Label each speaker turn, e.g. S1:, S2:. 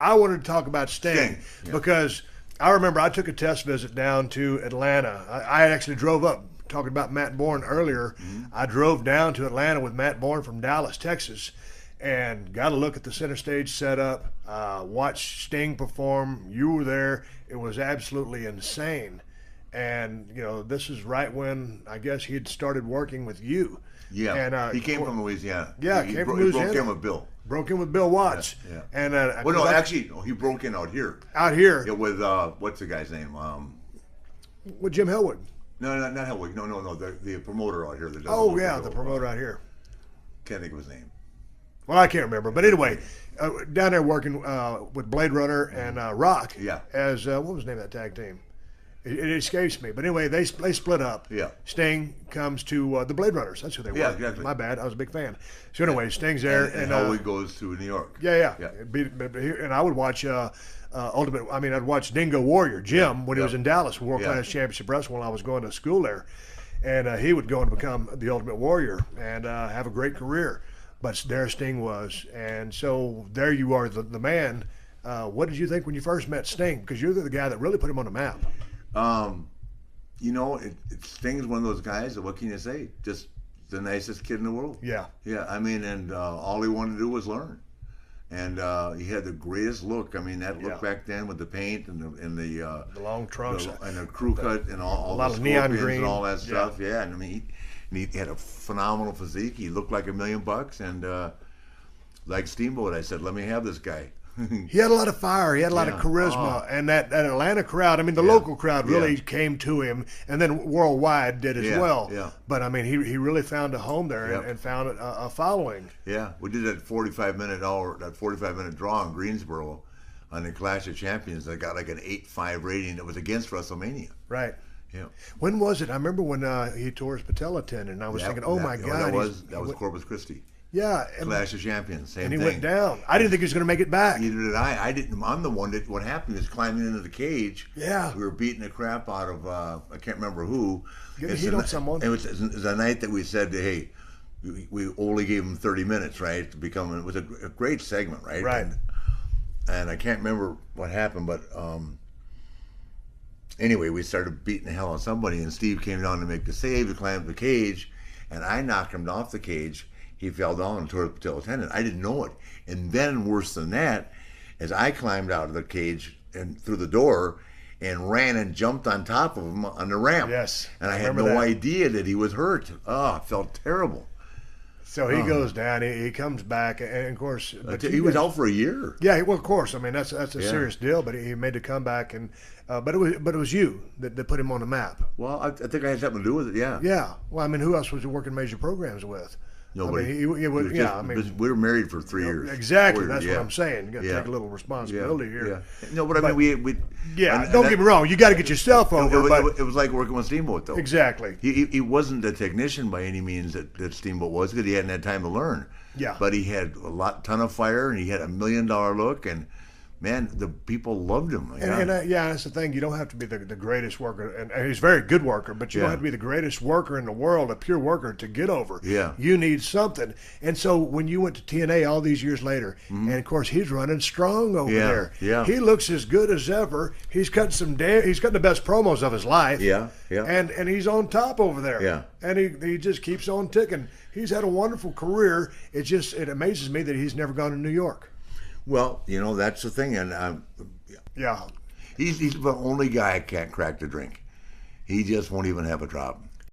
S1: I wanted to talk about Sting,
S2: Yeah.
S1: because I remember I took a test visit down to Atlanta. I actually drove up, talking about Matt Bourne earlier. I drove down to Atlanta with Matt Bourne from Dallas, Texas, and got a look at the center stage setup, watched Sting perform. You were there. It was absolutely insane. And, this is right when I guess he had started working with you.
S2: Yeah,
S1: And,
S2: he came from Louisiana.
S1: Yeah,
S2: he
S1: came from
S2: He
S1: Louisiana.
S2: broke in with Bill.
S1: Broke in with Bill Watts.
S2: Yeah.
S1: And
S2: Well, no, actually, he broke in out here.
S1: out here
S2: Yeah, with what's the guy's name?
S1: with Jim Hellwood.
S2: No, not Helwig. No. The promoter out here. That does
S1: Oh yeah, the promoter out here.
S2: Can't think of his name.
S1: Well, I can't remember, but anyway, down there working with Blade Runner and Rock.
S2: Yeah.
S1: As what was the name of that tag team? It escapes me, but anyway, they split up.
S2: Yeah.
S1: Sting comes to the Blade Runners. That's who they were.
S2: Yeah, exactly.
S1: My bad. I was a big fan. So anyway, Sting's there,
S2: And Helwig goes to New York.
S1: yeah.
S2: Yeah.
S1: And I would watch Ultimate. I mean, I'd watch Dingo Warrior Jim when he was in Dallas, World Class Championship Wrestling, while I was going to school there, and he would go and become the Ultimate Warrior and have a great career. But there Sting was, and so there you are, the man. What did you think when you first met Sting? Because you're the guy that really put him on the map.
S2: Sting's one of those guys that, what can you say? Just the nicest kid in the world.
S1: Yeah.
S2: Yeah, I mean, and all he wanted to do was learn. And he had the greatest look. I mean, that look back then with the paint and the
S1: long trunks
S2: and the crew cut and all
S1: a lot
S2: the
S1: of neon
S2: scorpions
S1: green
S2: and all that stuff. Yeah, and I mean, he had a phenomenal physique. He looked like $1 million, and like Steamboat, I said, let me have this guy.
S1: He had a lot of fire. He had a lot of charisma, and that Atlanta crowd. I mean, the local crowd really came to him, and then worldwide did as well.
S2: Yeah.
S1: But I mean, he really found a home there and found a following.
S2: Yeah, we did that 45-minute draw in Greensboro on the Clash of Champions. That got like an 8.5 rating. That was against WrestleMania.
S1: Right.
S2: Yeah.
S1: When was it? I remember when he tore his patella tendon, and I was thinking, oh my God.
S2: That was Corpus Christi.
S1: Yeah.
S2: Clash of Champions, same thing.
S1: And he went down. I didn't think he was going to make it back.
S2: Neither did I. I didn't. I'm the one that. What happened is climbing into the cage.
S1: Yeah.
S2: We were beating the crap out of I can't remember who.
S1: Getting heat on someone.
S2: It was a night that we said, hey, we only gave him 30 minutes, right? To become. It was a great segment, right?
S1: Right.
S2: And I can't remember what happened, but anyway, we started beating the hell out of somebody, and Steve came down to make the save to climb the cage, and I knocked him off the cage. He fell down and tore the patella tendon. I didn't know it. And then, worse than that, as I climbed out of the cage and through the door and ran and jumped on top of him on the ramp.
S1: Yes.
S2: And I had no idea that he was hurt. Oh, it felt terrible.
S1: So he goes down. He comes back, and of course, but
S2: he was out for a year.
S1: Yeah, well, of course. I mean, that's a serious deal. But he made a comeback, and but it was you that put him on the map.
S2: Well, I think I had something to do with it. Yeah.
S1: Yeah. Well, I mean, who else was you working major programs with?
S2: Nobody.
S1: I mean,
S2: we were married for 3 years.
S1: Exactly. That's what I'm saying. You got to take a little responsibility here.
S2: Yeah. No, but I mean, we.
S1: Yeah. Don't get me wrong. You got to get yourself over.
S2: But it was like working with Steamboat, though.
S1: Exactly.
S2: He wasn't a technician by any means that Steamboat was, because he hadn't had time to learn.
S1: Yeah.
S2: But he had ton of fire, and he had $1 million look, and man, the people loved him.
S1: And that's the thing. You don't have to be the greatest worker, and he's a very good worker, but you don't have to be the greatest worker in the world, a pure worker, to get over.
S2: Yeah.
S1: You need something. And so when you went to TNA all these years later, and of course he's running strong over there.
S2: Yeah.
S1: He looks as good as ever. He's cutting he's cutting the best promos of his life.
S2: Yeah.
S1: And he's on top over there.
S2: Yeah.
S1: And he just keeps on ticking. He's had a wonderful career. It amazes me that he's never gone to New York.
S2: Well, that's the thing, and
S1: yeah,
S2: he's the only guy that can't crack the drink. He just won't even have a drop.